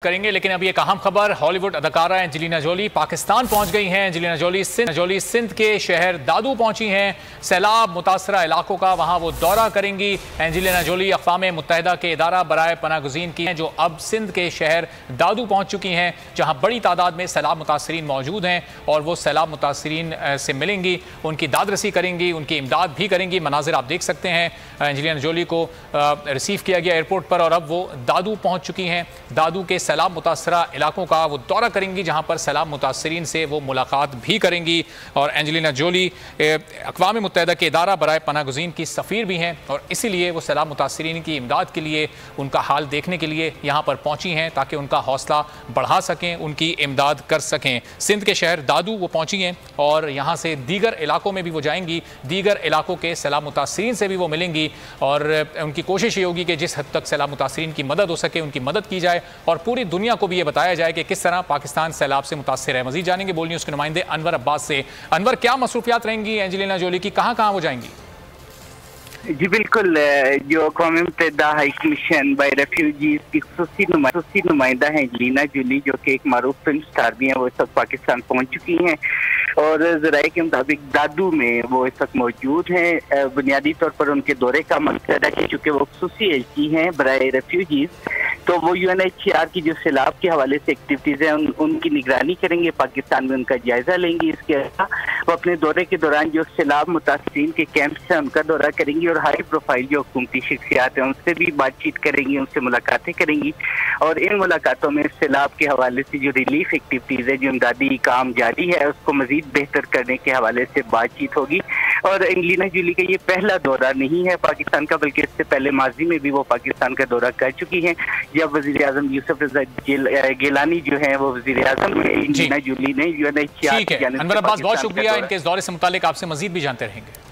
करेंगे। लेकिन अब एक अहम खबर, हॉलीवुड अदाकारा एंजेलिना जोली पाकिस्तान पहुंच गई हैं। एंजेलिना जोली सिंध के शहर दादू पहुंची हैं। सैलाब मुतासरा इलाकों का वहां वो दौरा करेंगी। एंजेलिना जोली अक़वाम मुत्तहिदा के इदारा बराए पनाहगज़ीन की हैं, जो अब सिंध के शहर दादू पहुंच चुकी हैं, जहां बड़ी तादाद में सैलाब मुतासरीन मौजूद हैं और वो सैलाब मुतासरीन से मिलेंगी, उनकी दादरसी करेंगी, उनकी इमदाद भी करेंगी। मनाजिर आप देख सकते हैं, एंजेलिना जोली को रिसीव किया गया एयरपोर्ट पर और अब वो दादू पहुँच चुकी हैं। दादू के सैलाब मुतासरा इलाकों का वो दौरा करेंगी, जहां पर सैलाब मुतासरीन से वो मुलाकात भी करेंगी। और एंजेलिना जोली अक़वाम मुत्तहिदा के इदारा बराए पनाहगज़ीन की सफ़ीर भी हैं और इसीलिए वो सैलाब मुतासरीन की इमदाद के लिए, उनका हाल देखने के लिए यहाँ पर पहुँची हैं, ताकि उनका हौसला बढ़ा सकें, उनकी इमदाद कर सकें। सिंध के शहर दादू वो पहुँची हैं और यहाँ से दीगर इलाकों में भी वो जाएंगी, दीगर इलाकों के सैलाब मुतासरीन से भी वो मिलेंगी और उनकी कोशिश ये होगी कि जिस हद तक सैलाब मुतासरीन की मदद हो सके उनकी मदद की जाए और पूरी दुनिया को भी ये बताया जाए कि किस तरह पाकिस्तान सैलाब से मुतासिर है। मजीद जानेंगे बोल न्यूज़ के नुमाइंदे अनवर अब्बास से। अनवर, क्या मसरूफियात रहेंगी एंजेलिना जोली की, कहाँ कहाँ वो जाएंगी? जी बिल्कुल, जो अक़वाम मुत्तहिदा हाई कमीशन बाय रेफ्यूजीज की खुसूसी नुमाइंदा है एंजेलिना जोली, जो कि एक मारूफ फिल्म स्टार भी हैं, वो इस वक्त पाकिस्तान पहुंच चुकी हैं और ज़राए के मुताबिक दादू में वो इस वक्त मौजूद हैं। बुनियादी तौर पर उनके दौरे का मकसद है कि चूँकि वो खुसूसी एजेंसी हैं बराए रेफ्यूजीज, तो वो UNHCR की जो सैलाब के हवाले से एक्टिविटीज़ हैं उनकी निगरानी करेंगे, पाकिस्तान में उनका जायज़ा लेंगी। इसके अलावा वो अपने दौरे के दौरान जो सैलाब मुतासरीन के कैंप्स हैं उनका दौरा करेंगी और हाई प्रोफाइल जो हुकूमती शख्सियात हैं उनसे भी बातचीत करेंगी, उनसे मुलाकातें करेंगी और इन मुलाकातों में सैलाब के हवाले से जो रिलीफ एक्टिविटीज़ है, जो इमदादी काम जारी है, उसको मज़ीद बेहतर करने के हवाले से बातचीत होगी। और एंजेलिना जोली का ये पहला दौरा नहीं है पाकिस्तान का, बल्कि इससे पहले माजी में भी वो पाकिस्तान का दौरा कर चुकी हैं, जब वज़ीर आज़म यूसुफ रज़ा गिलानी जो है वो वज़ीर आज़म एंजेलिना जोली ने UNHCR। अनवर अब्बास, बहुत शुक्रिया। इनके इस दौरे से मुतालिक आपसे मज़ीद भी जानते रहेंगे।